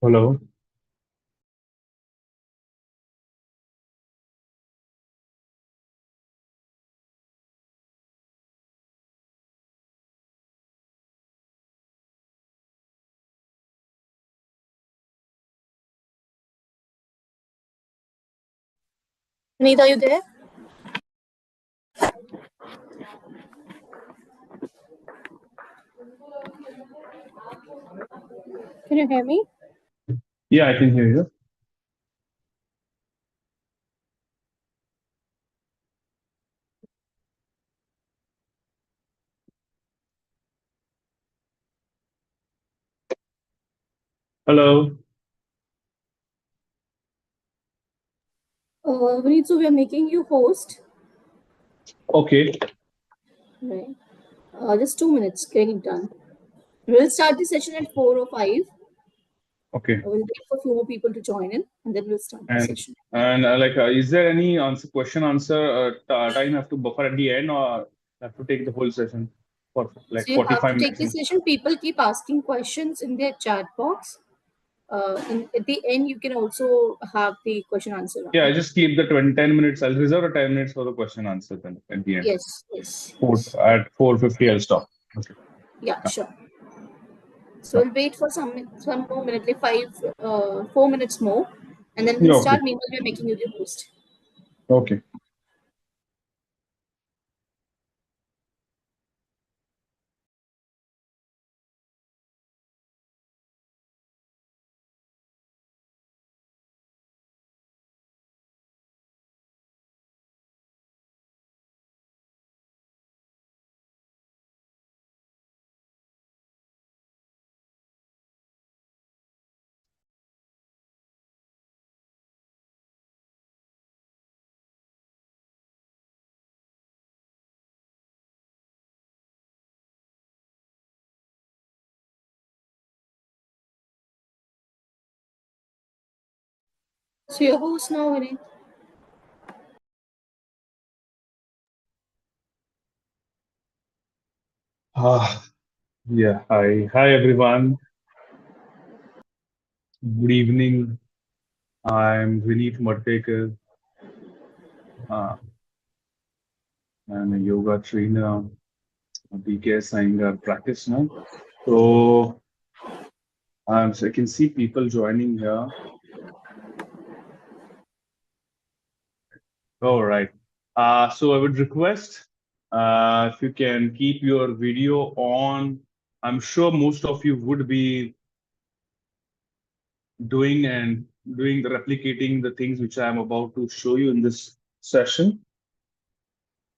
Hello. Anita, are you there? Can you hear me? Yeah, I can hear you. Hello. Vineet, so we are making you host. Okay. Right. Just 2 minutes, getting it done. We'll start the session at 4:05. Okay. We'll wait for a few more people to join in, and then we'll start the And session. is there any question answer time have to buffer at the end, or have to take the whole session for like So you have to 45 take minutes? the session. People keep asking questions in their chat box. At the end, you can also have the question answer Yeah, I round. just keep the 10 minutes. I'll reserve the 10 minutes for the question answer then at the end. Yes, yes, yes. At 4:50, I'll stop. Okay. Yeah, Yeah. sure. So Yeah. we'll wait for some more minute, like 4 minutes more, and then Yeah, we'll okay. start. Meanwhile, we're making you the host. Okay. So your host now, Vinay. Ah, yeah. Hi. Hi, everyone. Good evening. I'm Vineet Mattekar. Uh, I'm a yoga trainer. BKS saying practice now. So, so I can see people joining here. All right. So I would request if you can keep your video on. I'm sure most of you would be doing the replicating the things which I'm about to show you in this session.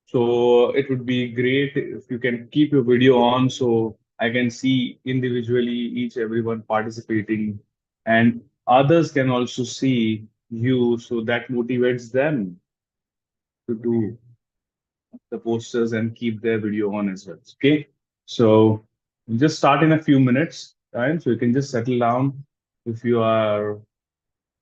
So it would be great if you can keep your video on so I can see individually each everyone participating and others can also see you so that motivates them to do the posters and keep their video on as well. Okay. So we'll just start in a few minutes time so you can just settle down if you are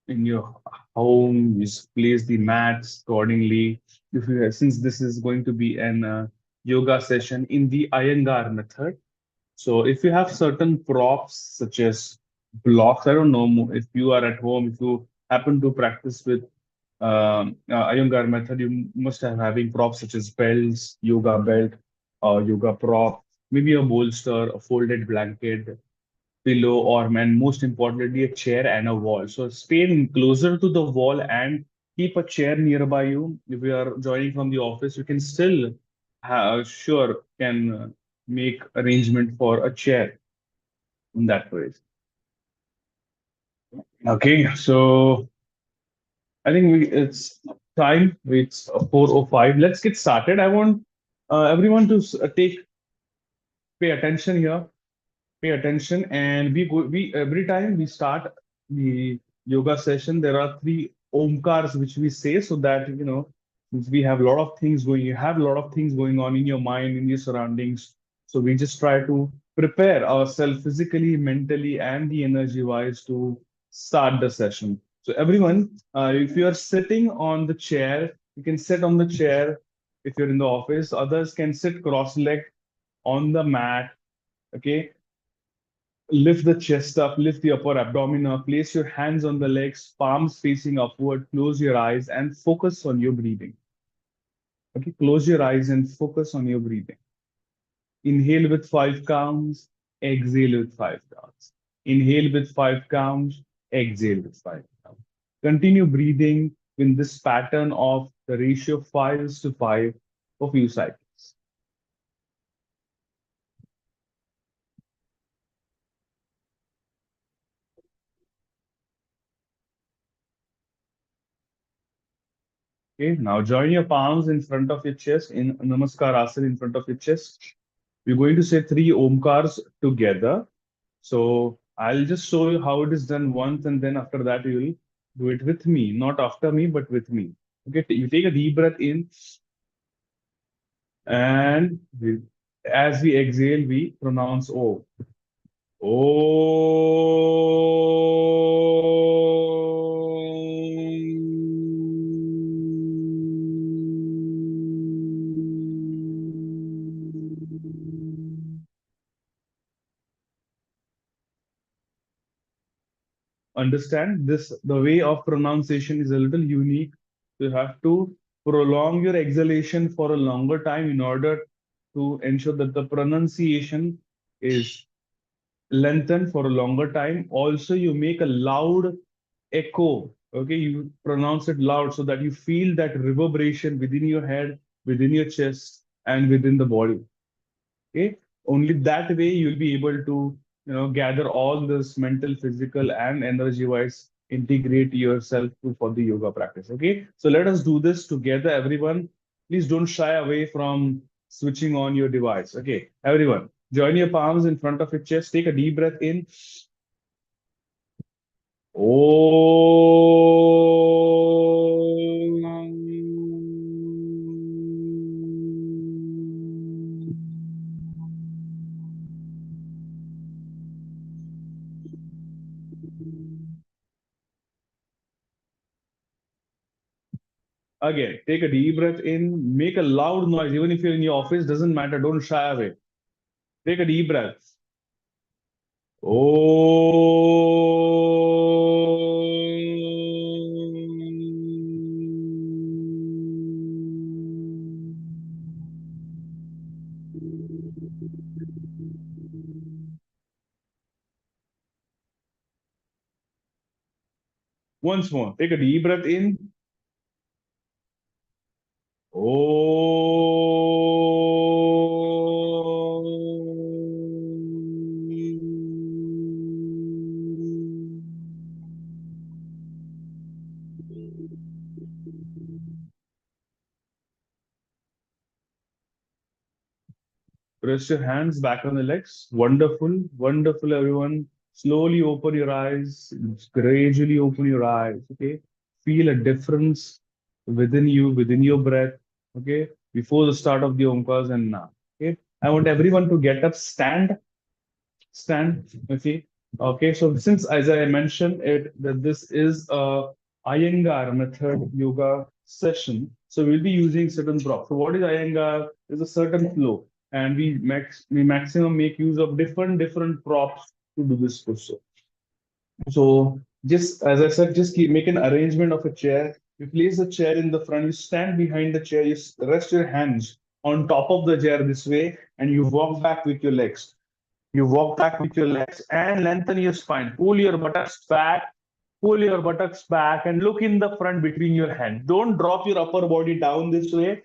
in your home, you just place the mats accordingly. If you since this is going to be an yoga session in the Iyengar method, so if you have certain props such as blocks, I don't know if you are at home, if you happen to practice with Iyengar method, you must have having props such as belts, yoga belt, yoga prop, maybe a bolster, a folded blanket, pillow, or man, most importantly, a chair and a wall. So stay closer to the wall and keep a chair nearby you. If you are joining from the office, you can still sure can make arrangement for a chair in that way. Okay, so I think it's time. It's 4:05. Let's get started. I want everyone to pay attention here. Pay attention, and we every time we start the yoga session there are three omkars which we say so that since we have a lot of things going you have a lot of things going on in your mind in your surroundings, so we just try to prepare ourselves physically, mentally, and the energy wise to start the session. So everyone, if you are sitting on the chair, you can sit on the chair. If you're in the office, others can sit cross-legged on the mat. Okay, Lift the chest up, lift the upper abdomen up, place your hands on the legs, palms facing upward, close your eyes and focus on your breathing. Okay, close your eyes and focus on your breathing. Inhale with 5 counts, exhale with 5 counts. Inhale with 5 counts, exhale with 5 counts. Continue breathing in this pattern of the ratio 5:5 for a few cycles. Okay, now join your palms in front of your chest in Namaskar Asana in front of your chest. We're going to say 3 Omkars together. So I'll just show you how it is done once, and then after that you will do it with me, not after me, but with me. Okay, you take a deep breath in, and as we exhale, we pronounce O. Understand this, the way of pronunciation is a little unique. You have to prolong your exhalation for a longer time in order to ensure that the pronunciation is lengthened for a longer time. Also, you make a loud echo. Okay, you pronounce it loud so that you feel that reverberation within your head, within your chest, and within the body. Okay, only that way you'll be able to, gather all this mental, physical, and energy wise, integrate yourself for the yoga practice. Okay, so let us do this together, everyone. Please don't shy away from switching on your device. Okay, everyone, join your palms in front of your chest. Take a deep breath in. Again, take a deep breath in, make a loud noise, even if you're in your office, doesn't matter, don't shy away. Take a deep breath. Once more, take a deep breath in. Press your hands back on the legs. Wonderful, wonderful, everyone. Slowly open your eyes, gradually open your eyes. Okay, feel a difference within you, within your breath. Okay, before the start of the Omkars and now. Okay, I want everyone to get up, stand. Okay, okay. So since, as I mentioned it, that this is a Iyengar method yoga session, so we'll be using certain props. So what is Iyengar? Is a certain flow, and we maximum make use of different props to do this process. So just as I said, just make an arrangement of a chair. You place the chair in the front, you stand behind the chair, you rest your hands on top of the chair this way, and you walk back with your legs. You walk back with your legs and lengthen your spine. Pull your buttocks back, and look in the front between your hands. Don't drop your upper body down this way.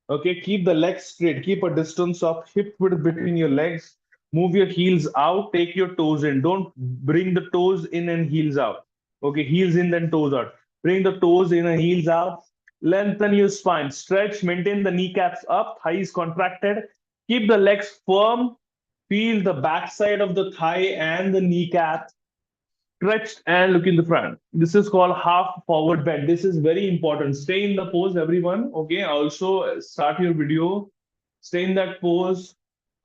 Okay, keep the legs straight. Keep a distance of hip width between your legs. Move your heels out. Take your toes in. Don't bring the toes in and heels out. Okay, heels in, then toes out. Bring the toes in and heels out. Lengthen your spine. Stretch. Maintain the kneecaps up. Thighs contracted. Keep the legs firm. Feel the backside of the thigh and the kneecap stretched and look in the front. This is called half forward bend. This is very important. Stay in the pose, everyone. Okay. Also, start your video. Stay in that pose.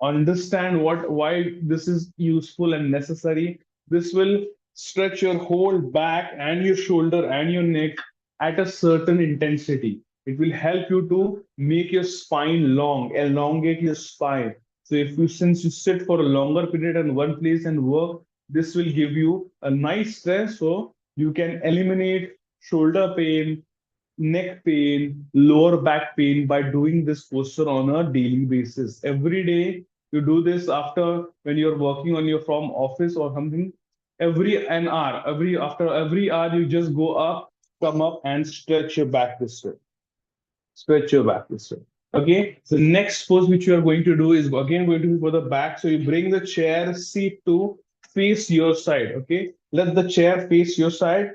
Understand why this is useful and necessary. This will stretch your whole back and your shoulder and your neck at a certain intensity. It will help you to make your spine long, elongate your spine. So since you sit for a longer period in one place and work, this will give you a nice stress. So you can eliminate shoulder pain, neck pain, lower back pain by doing this posture on a daily basis. Every day you do this after when you're working on your from office or something. Every an hour, after every hour, you just go up, come up, and stretch your back this way. Stretch your back this way. Okay. The next pose which you are going to do is again going to be for the back. So you bring the chair seat to face your side. Okay. Let the chair face your side,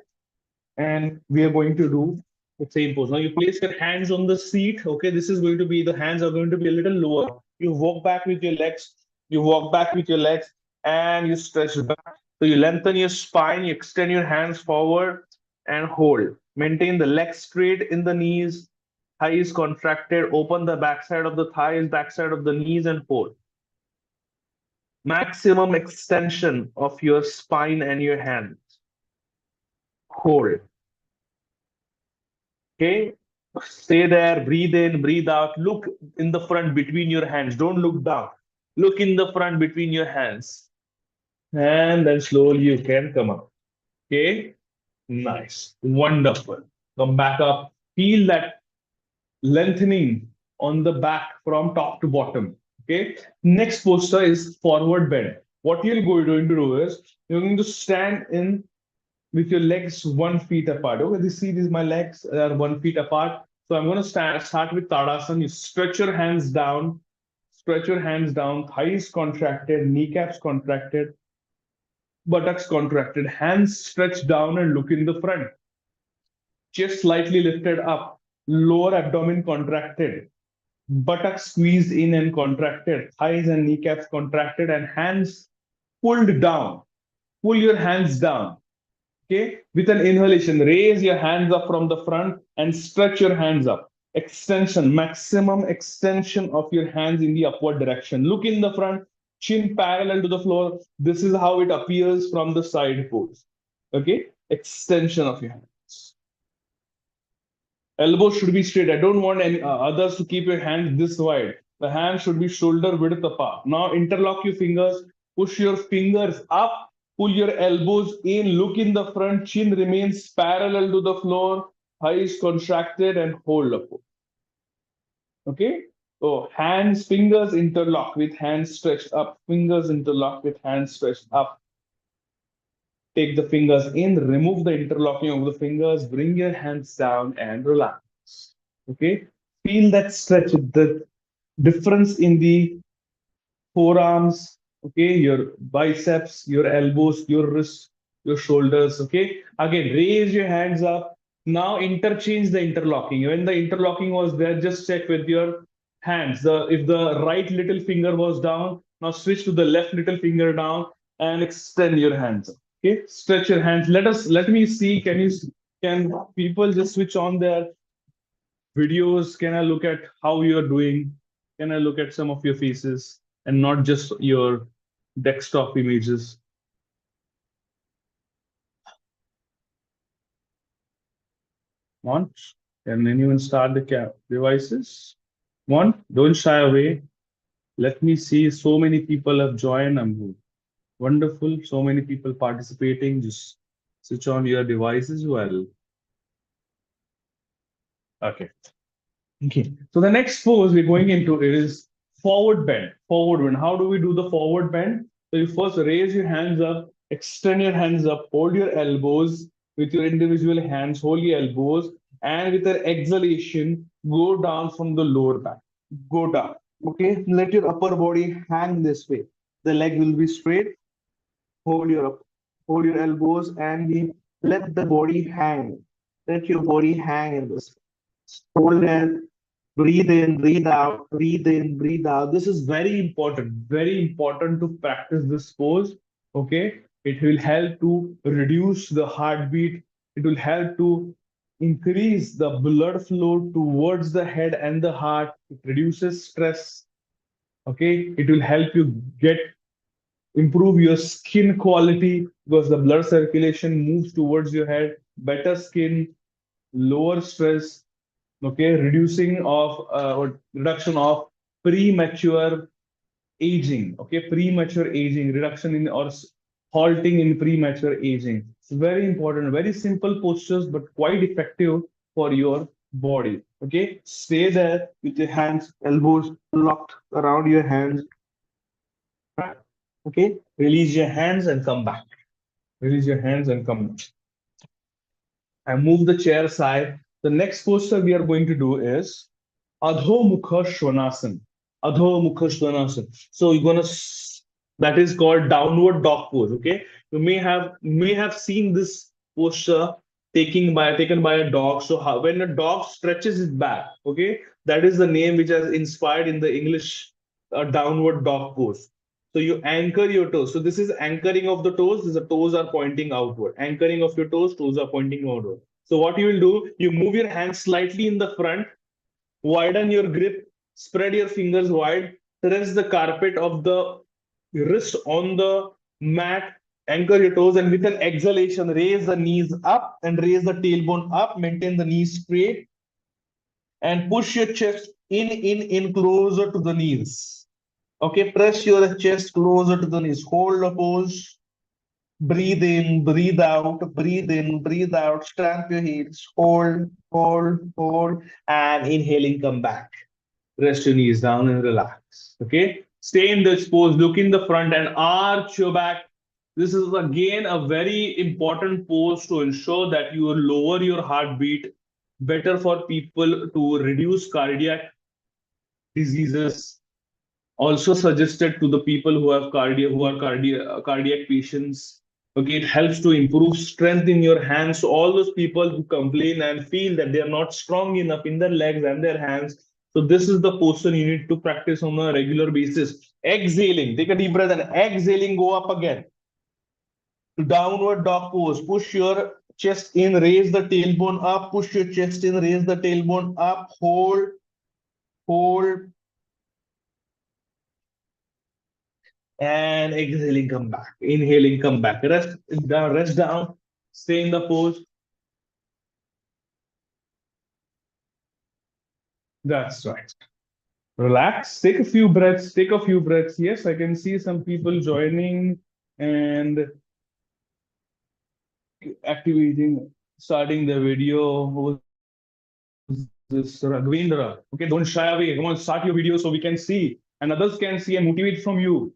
and we are going to do the same pose. Now you place your hands on the seat. Okay, this is going to be the hands are going to be a little lower. You walk back with your legs. You walk back with your legs, and you stretch back. So you lengthen your spine. You extend your hands forward and hold. Maintain the legs straight in the knees. Thighs contracted. Open the backside of the thighs, backside of the knees, and hold. Maximum extension of your spine and your hands. Hold. Okay, stay there, breathe in, breathe out. Look in the front between your hands. Don't look down. Look in the front between your hands. And then slowly you can come up. Okay, nice, wonderful. Come back up. Feel that lengthening on the back from top to bottom. Okay, next posture is forward bend. What you're going to do is you're going to stand in with your legs 1 feet apart. Okay, you see these my legs are 1 feet apart. So I'm going to start with Tadasana. You stretch your hands down, thighs contracted, kneecaps contracted, buttocks contracted, hands stretched down and look in the front. Chest slightly lifted up, lower abdomen contracted, buttocks squeezed in and contracted, thighs and kneecaps contracted, and hands pulled down. Pull your hands down. Okay, with an inhalation, raise your hands up from the front and stretch your hands up. Extension, maximum extension of your hands in the upward direction. Look in the front, chin parallel to the floor. This is how it appears from the side pose. Okay, extension of your hands. Elbows should be straight. I don't want any others to keep your hands this wide. The hand should be shoulder width apart. Now interlock your fingers, push your fingers up, pull your elbows in, look in the front, chin remains parallel to the floor, thighs contracted and hold up. Okay? So hands, fingers interlock with hands stretched up, fingers interlock with hands stretched up. Take the fingers in, remove the interlocking of the fingers, bring your hands down and relax. Okay? Feel that stretch, the difference in the forearms, okay, your biceps, your elbows, your wrists, your shoulders. Okay, again, raise your hands up. Now interchange the interlocking. When the interlocking was there, just check with your hands. If the right little finger was down, now switch to the left little finger down and extend your hands. Okay, stretch your hands. Let me see. Can people just switch on their videos? Can I look at how you're doing? Can I look at some of your faces and not just your desktop images? One, can anyone start the devices? One, don't shy away. Let me see. So many people have joined. I'm wonderful. So many people participating. Just switch on your devices. Well, okay. Okay. So the next pose we're going into is forward bend. Forward bend. How do we do the forward bend? So you first raise your hands up, extend your hands up, hold your elbows with your individual hands, hold your elbows, and with an exhalation, go down from the lower back. Go down. Okay. Let your upper body hang this way. The leg will be straight. Hold your elbows and let the body hang. Let your body hang in this. Hold it. Breathe in, breathe out, breathe in, breathe out. This is very important to practice this pose. Okay. It will help to reduce the heartbeat. It will help to increase the blood flow towards the head and the heart. It reduces stress. Okay. It will help you improve your skin quality because the blood circulation moves towards your head. Better skin, lower stress, okay, reduction of premature aging. Okay, premature aging, reduction in or halting in premature aging. It's very important, very simple postures, but quite effective for your body. Okay, stay there with your hands, elbows locked around your hands. Okay, release your hands and come back. Release your hands and come back. And move the chair aside. The next posture we are going to do is Adho Mukha Svanasana. Adho Mukha Svanasana. So you're gonna that is called downward dog pose. Okay, you may have seen this posture taken by a dog. So when a dog stretches its back, okay, that is the name which has inspired in the English downward dog pose. So you anchor your toes. So this is anchoring of the toes. The toes are pointing outward. Anchoring of your toes, toes are pointing outward. So what you will do, you move your hands slightly in the front, widen your grip, spread your fingers wide, rest the carpet of the wrist on the mat, anchor your toes, and with an exhalation, raise the knees up and raise the tailbone up, maintain the knees straight, and push your chest in closer to the knees. Okay, press your chest closer to the knees. Hold the pose. Breathe in, breathe out, breathe in, breathe out. Stamp your heels. Hold, hold, hold, and inhaling, come back. Rest your knees down and relax. Okay, stay in this pose. Look in the front and arch your back. This is again a very important pose to ensure that you lower your heartbeat. Better for people to reduce cardiac diseases, also suggested to the people who have cardiac patients. Okay, it helps to improve strength in your hands. So all those people who complain and feel that they are not strong enough in their legs and their hands, so this is the posture you need to practice on a regular basis. Exhaling, take a deep breath and exhaling, go up again to downward dog pose. Push your chest in, raise the tailbone up, push your chest in, raise the tailbone up, hold, hold, and exhaling, come back. Inhaling, come back. Rest down, stay in the pose. That's right. Relax, take a few breaths, take a few breaths. Yes, I can see some people joining and activating, starting the video. Who was this? Raghavendra. Okay, don't shy away. Come on, start your video so we can see and others can see and motivate from you.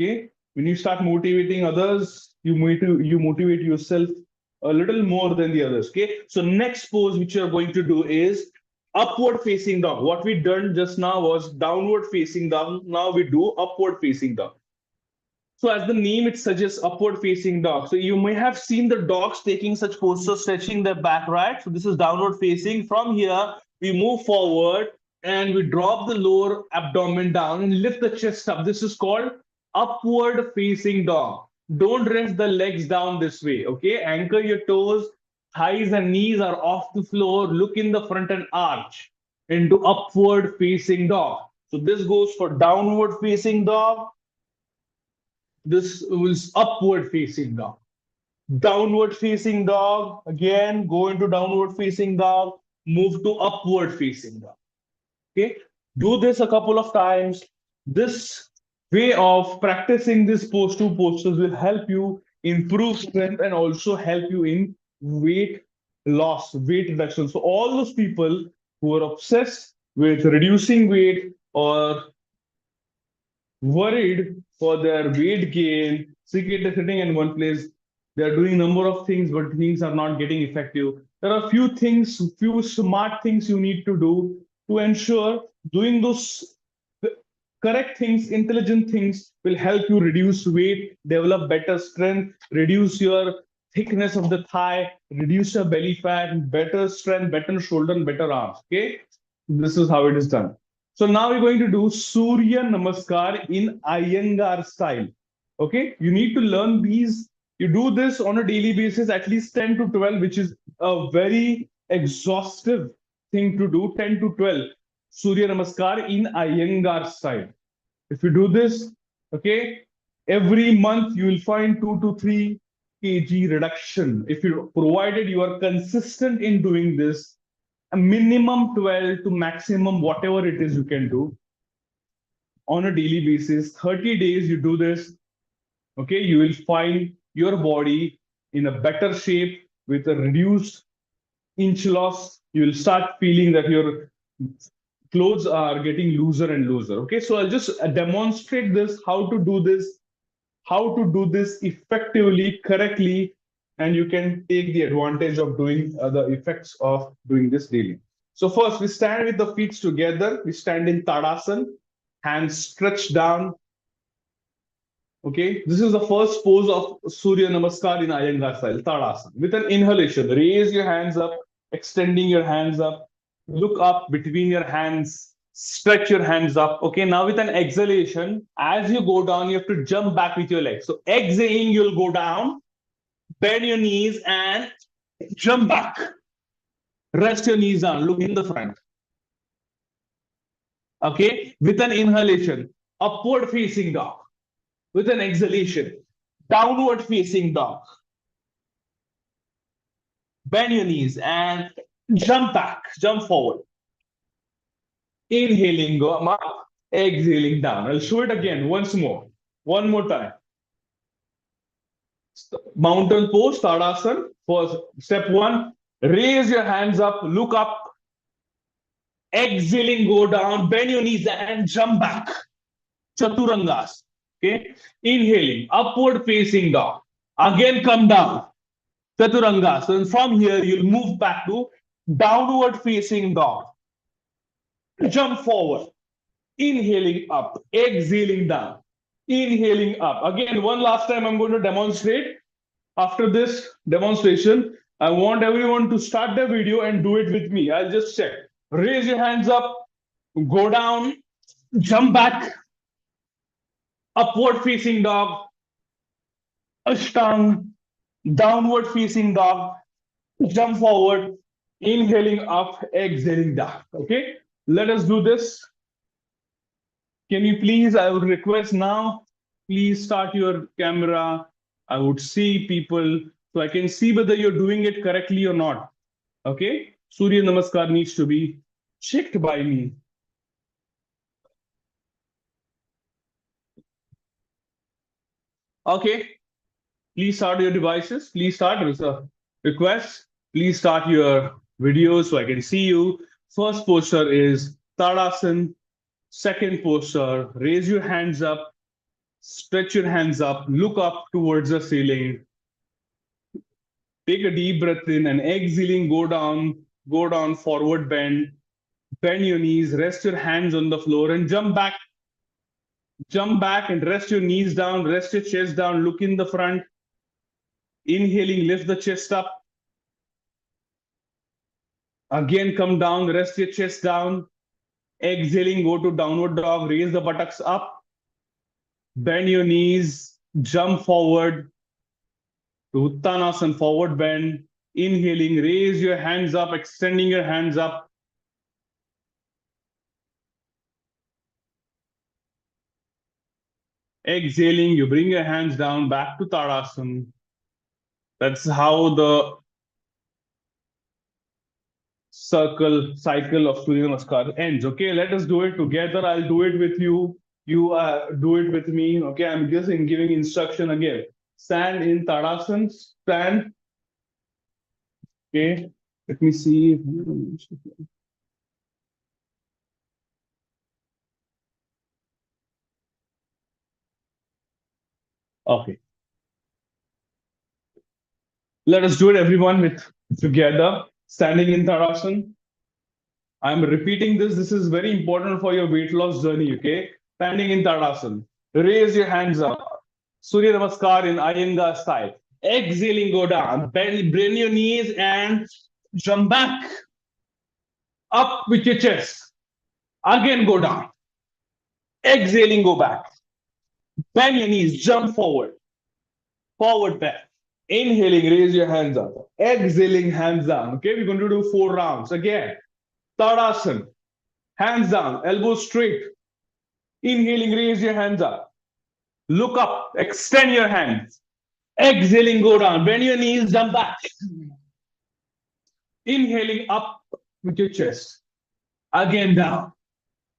Okay, when you start motivating others, you motivate yourself a little more than the others. Okay, so next pose which you're going to do is upward facing dog. What we done just now was downward facing dog. Now we do upward facing dog. So as the name it suggests, upward facing dog. So you may have seen the dogs taking such postures, stretching their back, right? So this is downward facing. From here, we move forward and we drop the lower abdomen down and lift the chest up. This is called upward facing dog. Don't rest the legs down this way, okay? Anchor your toes, thighs and knees are off the floor. Look in the front and arch into upward facing dog. So this goes for downward facing dog. This was upward facing dog. Downward facing dog. Again, go into downward facing dog. Move to upward facing dog. Okay. Do this a couple of times. This way of practicing these two postures will help you improve strength and also help you in weight loss, weight reduction. So all those people who are obsessed with reducing weight or worried for their weight gain, sitting in one place. They are doing a number of things, but things are not getting effective. There are few smart things you need to do to ensure doing those correct things, intelligent things will help you reduce weight, develop better strength, reduce your thickness of the thigh, reduce your belly fat, better strength, better shoulder, and better arms. Okay, this is how it is done. So now we're going to do Surya Namaskar in Iyengar style. Okay, you need to learn these. You do this on a daily basis, at least 10 to 12, which is a very exhaustive thing to do. 10 to 12 Surya Namaskar in Iyengar style. If you do this, okay, every month you will find 2 to 3 kg reduction. If you provided you are consistent in doing this, a minimum 12 to maximum whatever it is you can do. on a daily basis, 30 days you do this, okay, you will find your body in a better shape with a reduced inch loss. You will start feeling that your clothes are getting looser and looser. Okay, so I'll just demonstrate this, how to do this effectively, correctly, and you can take the advantage of doing the effects of doing this daily. So first, we stand with the feet together. We stand in Tadasana, hands stretched down. Okay, this is the first pose of Surya Namaskar in Iyengar style, Tadasana. With an inhalation, raise your hands up, extending your hands up, look up between your hands, stretch your hands up. Okay, now with an exhalation, as you go down, you have to jump back with your legs. So exhaling, you'll go down, bend your knees and jump back. Rest your knees down, look in the front. Okay, with an inhalation, upward facing dog. With an exhalation, downward facing dog. Bend your knees and jump back, jump forward. Inhaling, go up, exhaling down. I'll show it again once more. One more time. Mountain pose, Tadasana. First, step one, raise your hands up, look up. Exhaling, go down, bend your knees and jump back. Chaturangas. Okay. Inhaling, upward facing dog. Again, come down. Chaturanga. So from here, you'll move back to downward facing dog. Jump forward. Inhaling up. Exhaling down. Inhaling up. Again, one last time, I'm going to demonstrate. After this demonstration, I want everyone to start the video and do it with me. I'll just check. Raise your hands up. Go down. Jump back. Upward facing dog. Ashtang. Downward facing dog. Jump forward, inhaling up, exhaling down. Okay, let us do this. Can you please, I would request now, please start your camera. I would see people so I can see whether you're doing it correctly or not. Okay, Surya Namaskar needs to be checked by me. Okay, please start your devices. Please start. There is a request. Please start your videos so I can see you. First posture is Tadasana. Second posture, raise your hands up, stretch your hands up, look up towards the ceiling. Take a deep breath in and exhaling, go down, forward bend. Bend your knees, rest your hands on the floor and jump back. Jump back and rest your knees down, rest your chest down, look in the front. Inhaling, lift the chest up. Again, come down, rest your chest down. Exhaling, go to downward dog, raise the buttocks up. Bend your knees, jump forward to Uttanasana, forward bend. Inhaling, raise your hands up, extending your hands up. Exhaling, you bring your hands down back to Tadasana. That's how the cycle of Surya Namaskar ends. Okay, let us do it together. I'll do it with you. You do it with me. Okay, I'm just giving instruction again. Stand in Tadasana. Stand. Okay, let me see. Okay. Let us do it, everyone, with together. Standing in Tadasana. I'm repeating this. This is very important for your weight loss journey. Okay, standing in Tadasana. Raise your hands up. Surya Namaskar in Iyengar style. Exhaling, go down. Bend your knees and jump back. Up with your chest. Again, go down. Exhaling, go back. Bend your knees, jump forward. Forward bend. Inhaling, raise your hands up. Exhaling, hands down. Okay, we're going to do 4 rounds. Again, Tadasana. Hands down, elbows straight. Inhaling, raise your hands up. Look up, extend your hands. Exhaling, go down. Bend your knees, jump back. Inhaling up with your chest. Again down.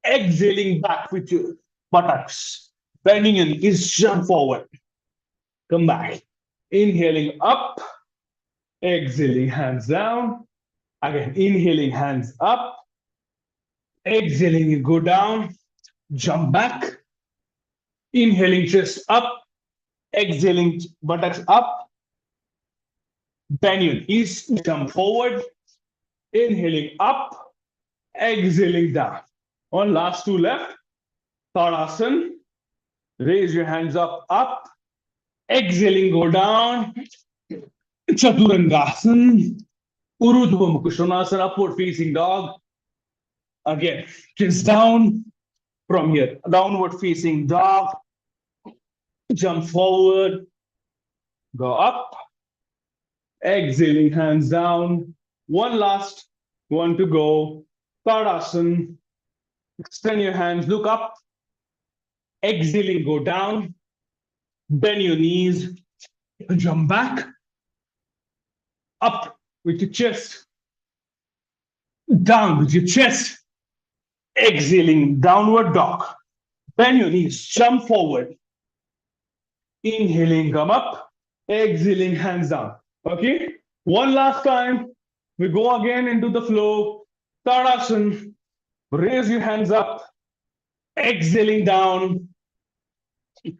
Exhaling back with your buttocks. Bending your knees, jump forward. Come back. Inhaling up, exhaling hands down. Again, inhaling hands up, exhaling you go down, jump back. Inhaling chest up, exhaling buttocks up, bend your knees, jump forward. Inhaling up, exhaling down. On last two left, Tadasana. Raise your hands up, exhaling, go down. Chaturangasana, Urdhva Mukha, upward facing dog. Again, chest down from here, downward facing dog. Jump forward, go up, exhaling, hands down. One last one to go. Tadasana. Extend your hands, look up, exhaling, go down. Bend your knees, jump back, up with your chest, down with your chest, exhaling, downward dog. Bend your knees, jump forward. Inhaling, come up, exhaling, hands down. Okay, one last time. We go again into the flow. Tadasana. Raise your hands up, exhaling down.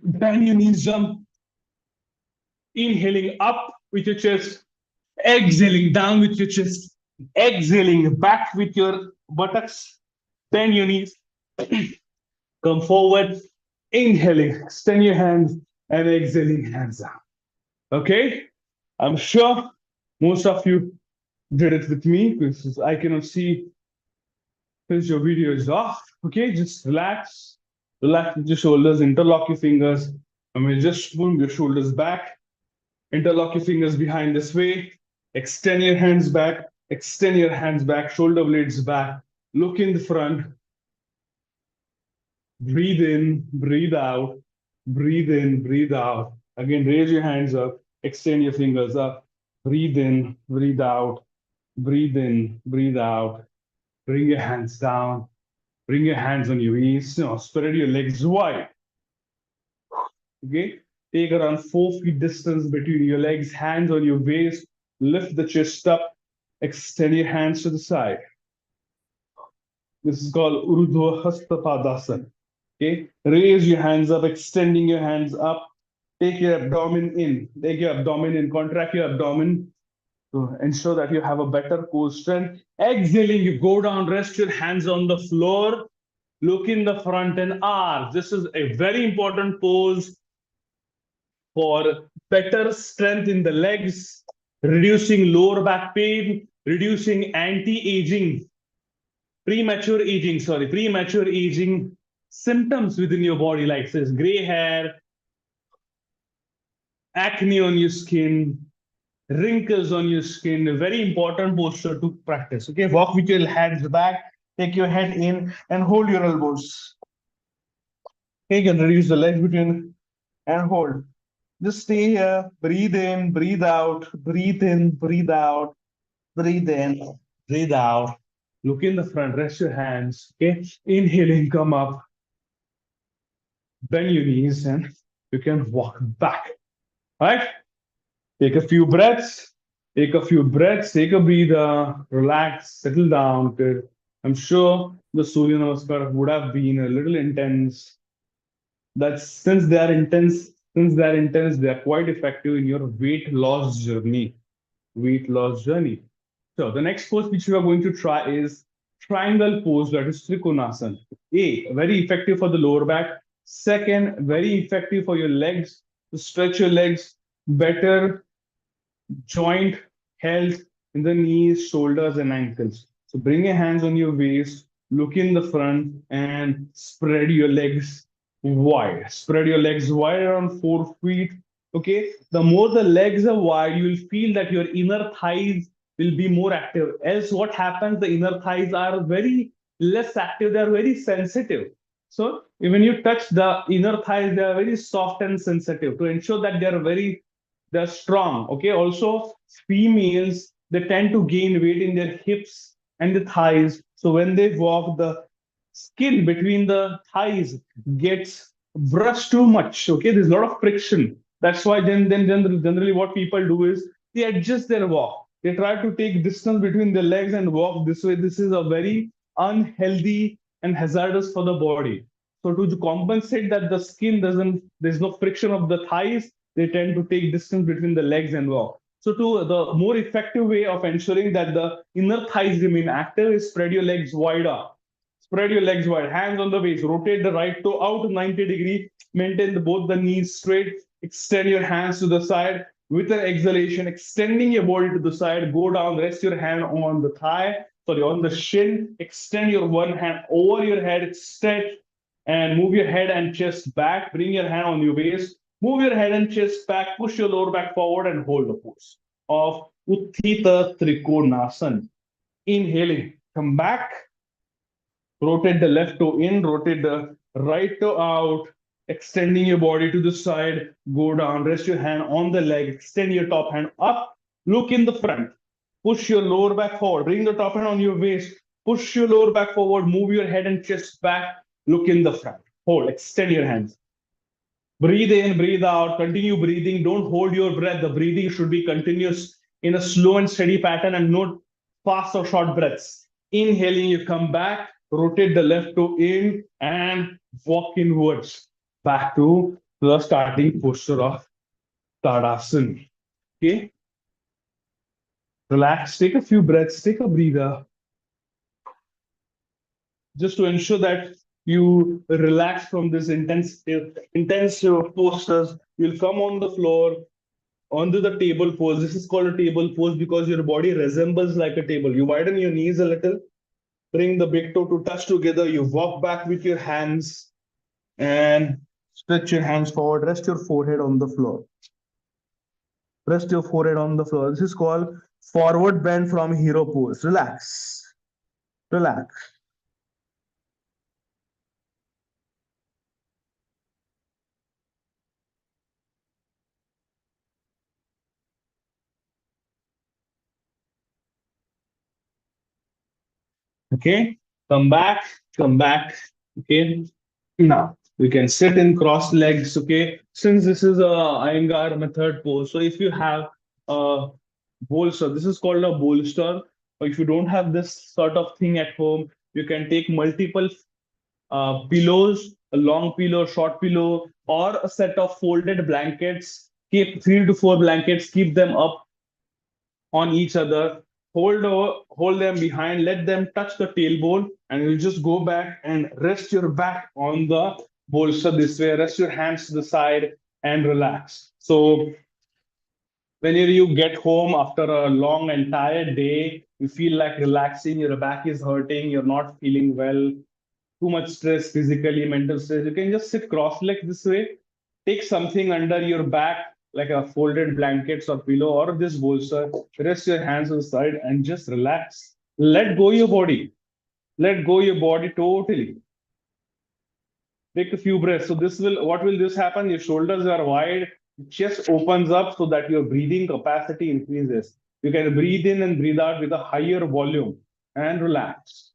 Bend your knees, jump. Inhaling up with your chest, exhaling down with your chest, exhaling back with your buttocks. Bend your knees, come forward, inhaling, extend your hands, and exhaling hands down. Okay, I'm sure most of you did it with me because I cannot see because your video is off. Okay, just relax, relax with your shoulders, interlock your fingers. I mean, just move your shoulders back, interlock your fingers behind this way, extend your hands back, shoulder blades back, look in the front, breathe in, breathe out, breathe in, breathe out. Again, raise your hands up, extend your fingers up, breathe in, breathe out, breathe in, breathe out. Bring your hands down, bring your hands on your knees, spread your legs wide. Okay, take around 4 feet distance between your legs, hands on your waist, lift the chest up, extend your hands to the side. This is called Urdhva Hasta Padasana. Okay, raise your hands up, extending your hands up. Take your abdomen in, contract your abdomen to ensure that you have a better core strength. Exhaling, you go down, rest your hands on the floor, look in the front and arch. This is a very important pose for better strength in the legs, reducing lower back pain, reducing premature aging symptoms within your body, like says gray hair, acne on your skin, wrinkles on your skin. A very important posture to practice. Okay, walk with your hands back, take your head in, and hold your elbows. Okay, you can reduce the legs between and hold. Just stay here, breathe in, breathe out, breathe in, breathe out, breathe in, breathe out. Look in the front, rest your hands. Okay, inhaling, come up, bend your knees, and you can walk back. All right, take a few breaths, take a breather, relax, settle down. Good. I'm sure the Surya Namaskar would have been a little intense. That's since they are intense, they are quite effective in your weight loss journey. So the next pose which we are going to try is triangle pose, that is Trikonasana. Very effective for the lower back. Second, very effective for your legs, to stretch your legs, better joint health in the knees, shoulders, and ankles. So bring your hands on your waist, look in the front, and spread your legs wide. Spread your legs wide around 4 feet. Okay. The more the legs are wide, you will feel that your inner thighs will be more active. Else, what happens? The inner thighs are very less active, they are very sensitive. So when you touch the inner thighs, they are very soft and sensitive to ensure that they're strong. Okay. Also, females, they tend to gain weight in their hips and the thighs. So when they walk, the skin between the thighs gets brushed too much. Okay, there's a lot of friction. That's why generally what people do is they adjust their walk. They try to take distance between their legs and walk this way. This is a very unhealthy and hazardous for the body. So to compensate that the skin doesn't, there's no friction of the thighs, they tend to take distance between the legs and walk. So to the more effective way of ensuring that the inner thighs remain active is spread your legs wider. Spread your legs wide, hands on the waist, rotate the right toe out 90 degree, maintain both the knees straight, extend your hands to the side with an exhalation, extending your body to the side, go down, rest your hand on the thigh, sorry, on the shin, extend your one hand over your head, stretch and move your head and chest back, bring your hand on your waist, move your head and chest back, push your lower back forward and hold the pose of Utthita Trikonasana. Inhaling, come back, rotate the left toe in, rotate the right toe out, extending your body to the side, go down, rest your hand on the leg, extend your top hand up, look in the front, push your lower back forward, bring the top hand on your waist, push your lower back forward, move your head and chest back, look in the front, hold, extend your hands. Breathe in, breathe out, continue breathing. Don't hold your breath. The breathing should be continuous in a slow and steady pattern and not fast or short breaths. Inhaling, you come back, rotate the left toe in and walk inwards back to the starting posture of Tadasana. Okay, relax, take a few breaths, take a breather just to ensure that you relax from this intense postures. You'll come on the floor onto the table pose. This is called a table pose because your body resembles like a table. You widen your knees a little, bring the big toe to touch together. You walk back with your hands and stretch your hands forward. Rest your forehead on the floor. Rest your forehead on the floor. This is called forward bend from hero pose. Relax. Relax. Okay. Come back. Come back. Okay. Now we can sit in crossed legs. Okay. Since this is a Iyengar method pose, so if you have a bolster, this is called a bolster. Or if you don't have this sort of thing at home, you can take multiple pillows, a long pillow, short pillow, or a set of folded blankets. Keep 3 to 4 blankets, keep them up on each other, hold them behind, let them touch the tailbone, and you just go back and rest your back on the bolster this way, rest your hands to the side and relax. So when you get home after a long entire day, you feel like relaxing, your back is hurting, you're not feeling well, too much stress, physically, mental stress, you can just sit cross-legged this way, take something under your back, like a folded blankets or pillow or this bolster, rest your hands on the side and just relax. Let go your body. Let go your body totally. Take a few breaths. So this will, what will this happen? Your shoulders are wide, chest opens up so that your breathing capacity increases. You can breathe in and breathe out with a higher volume and relax.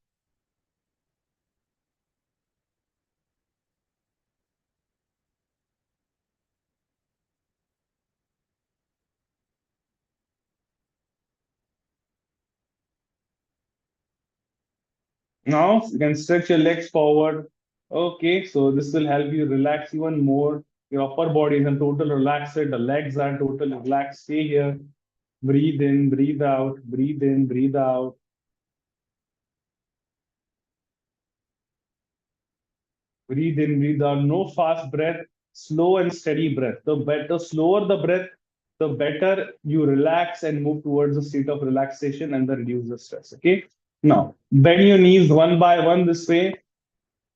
Now you can stretch your legs forward. Okay, so this will help you relax even more. Your upper body is in total relaxed. The legs are totally relaxed. Stay here. Breathe in, breathe out, breathe in, breathe out. Breathe in, breathe out. No fast breath, slow and steady breath. The slower the breath, the better you relax and move towards a state of relaxation and the reduce the stress. Okay. Now bend your knees one by one this way,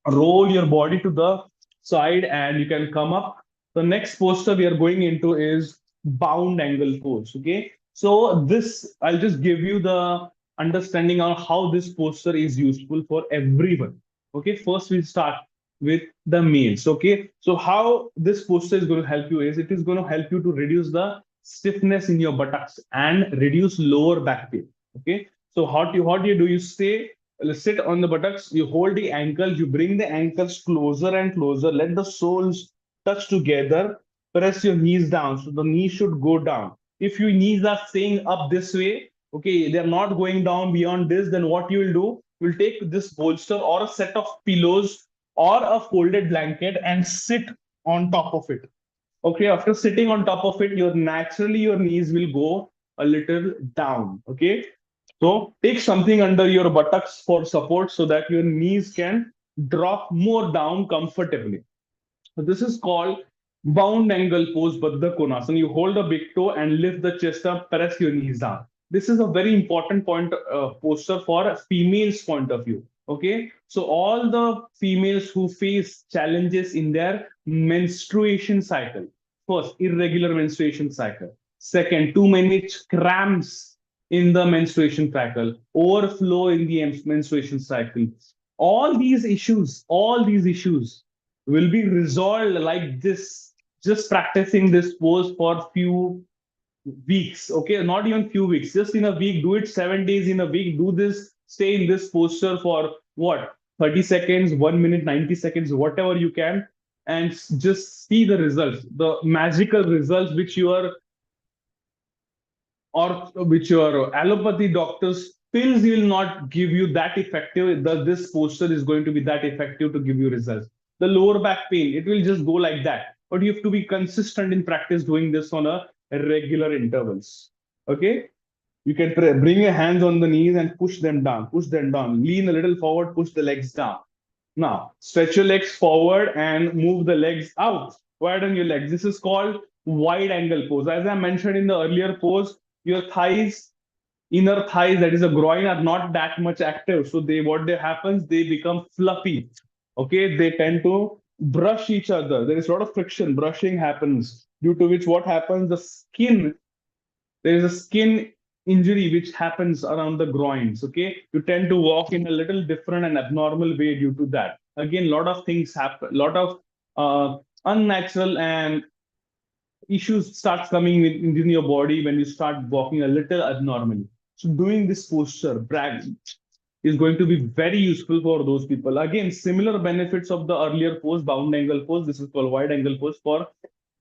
roll your body to the side and you can come up. The next poster we are going into is bound angle pose. Okay. So this, I'll just give you the understanding on how this poster is useful for everyone. Okay. First we'll start with the males. Okay. So how this poster is going to help you is it is going to help you to reduce the stiffness in your buttocks and reduce lower back pain. Okay. So what do you do? You stay sit on the buttocks, you hold the ankles, you bring the ankles closer and closer, let the soles touch together, press your knees down. So the knee should go down. If your knees are staying up this way, okay, they're not going down beyond this, then what you will do, you'll take this bolster or a set of pillows or a folded blanket and sit on top of it. Okay, after sitting on top of it, your knees will go a little down. Okay, so take something under your buttocks for support so that your knees can drop more down comfortably. So this is called bound angle pose, Baddha Konasana. You hold the big toe and lift the chest up, press your knees down. This is a very important point posture for a female's point of view. Okay, so all the females who face challenges in their menstruation cycle. First, irregular menstruation cycle. Second, too many cramps in the menstruation cycle, overflow in the menstruation cycle. All these issues will be resolved like this, just practicing this pose for few weeks. Okay, not even few weeks, just in a week, do it 7 days in a week, do this, stay in this posture for what, 30 seconds, 1 minute, 90 seconds, whatever you can, and just see the results, the magical results which your allopathy doctors pills will not give you that effective. This posture is going to be that effective to give you results. The lower back pain, it will just go like that. But you have to be consistent in practice doing this on a regular intervals. Okay? You can bring your hands on the knees and push them down. Lean a little forward, push the legs down. Now, stretch your legs forward and move the legs out. Widen your legs. This is called wide angle pose. As I mentioned in the earlier pose, your thighs, inner thighs, that is a groin, are not that much active. So what they happens, they become fluffy. Okay, they tend to brush each other. There is a lot of friction, brushing happens, due to which what happens, there is a skin injury which happens around the groins. Okay, you tend to walk in a little different and abnormal way due to that. Again, a lot of things happen, a lot of unnatural and issues starts coming in your body when you start walking a little abnormally. So doing this posture, brag, is going to be very useful for those people. Again, similar benefits of the earlier pose, bound angle pose. This is called wide angle pose for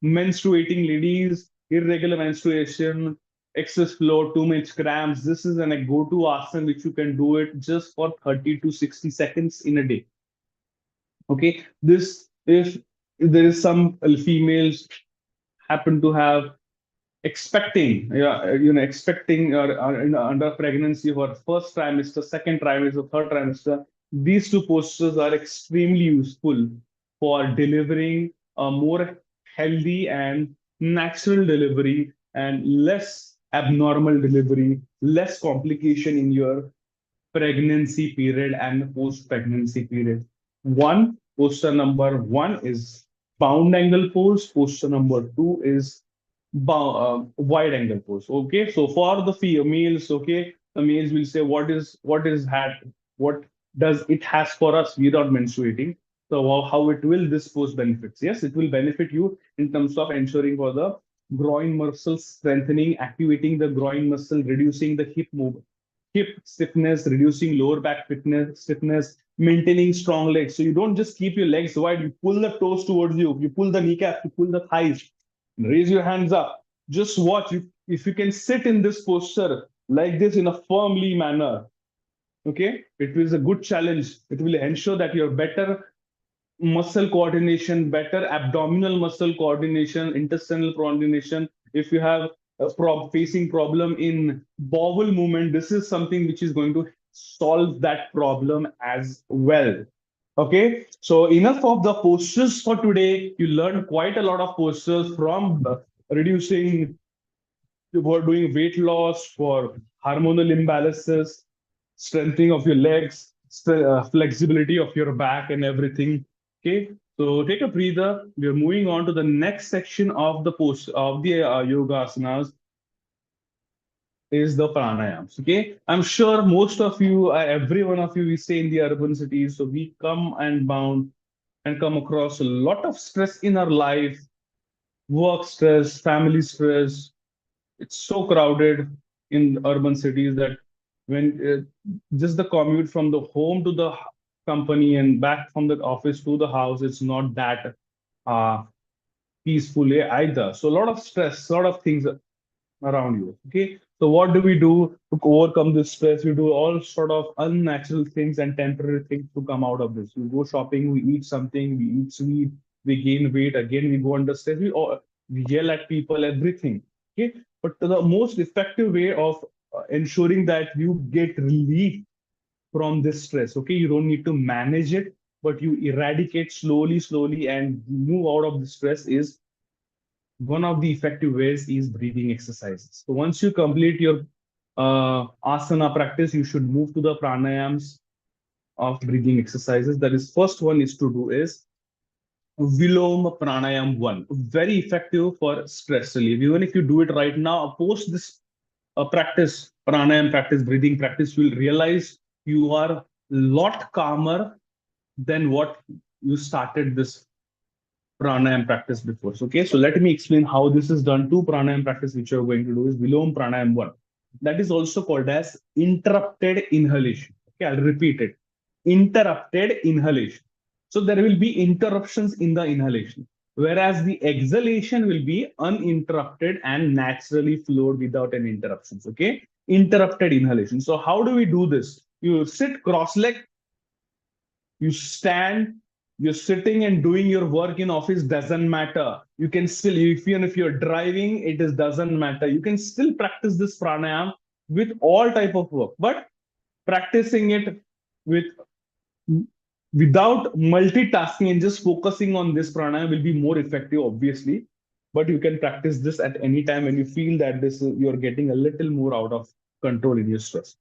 menstruating ladies, irregular menstruation, excess flow, too much cramps. This is a go-to asana which you can do it just for 30 to 60 seconds in a day. Okay, this if there is some females happen to have expecting, expecting or under pregnancy for first trimester, second trimester, third trimester, these two postures are extremely useful for delivering a more healthy and natural delivery and less abnormal delivery, less complication in your pregnancy period and post pregnancy period. Posture number one is bound angle pose. Posture number two is wide angle pose. Okay, so for the females, okay, the males will say what does it has for us without menstruating. So how it will this pose benefits? Yes, it will benefit you in terms of ensuring for the groin muscle strengthening, activating the groin muscle, reducing the hip stiffness, reducing lower back stiffness, maintaining strong legs. So you don't just keep your legs wide, you pull the toes towards you, you pull the kneecap, you pull the thighs, raise your hands up. Just watch. If you can sit in this posture like this in a firmly manner, okay, it is a good challenge. It will ensure that you're better muscle coordination, better abdominal muscle coordination, intestinal coordination. If you have facing problem in bowel movement, this is something which is going to solve that problem as well. Okay, so enough of the postures for today. You learned quite a lot of postures from reducing, for doing weight loss, for hormonal imbalances, strengthening of your legs, flexibility of your back, and everything. Okay, so take a breather. We are moving on to the next section of the post of the yoga asanas is the pranayams. Okay, I'm sure most of you, every one of you, we stay in the urban cities, so we come and bound and come across a lot of stress in our life, work stress, family stress. It's so crowded in urban cities that when just the commute from the home to the company and back from the office to the house, it's not that uh, peacefully either. So a lot of stress, a lot of things around you. Okay. So what do we do to overcome this stress? We do all sort of unnatural things and temporary things to come out of this. We go shopping, we eat something, we eat sweet, we gain weight, again we go under stress, we yell at people, everything. Okay. But the most effective way of ensuring that you get relief from this stress, okay, you don't need to manage it, but you eradicate slowly, slowly, and move out of the stress is one of the effective ways is breathing exercises. So once you complete your asana practice, you should move to the pranayams of breathing exercises. That is, first one is to do is Viloma Pranayam 1. Very effective for stress relief. Even if you do it right now, post this practice, pranayam practice, breathing practice, you will realize you are a lot calmer than what you started this pranayam practice before. So, okay, so let me explain how this is done. Two pranayam practice which you're going to do is Vilom Pranayam 1. That is also called as interrupted inhalation. Okay, I'll repeat it. Interrupted inhalation. So there will be interruptions in the inhalation, whereas the exhalation will be uninterrupted and naturally flowed without any interruptions. Okay, interrupted inhalation. So how do we do this? You sit cross-legged, you stand, you're sitting and doing your work in office, doesn't matter. You can still, even if you're driving, it is doesn't matter, you can still practice this pranayam with all type of work, but practicing it with without multitasking and just focusing on this pranayam will be more effective, obviously. But you can practice this at any time when you feel that this you're getting a little more out of control in your stress.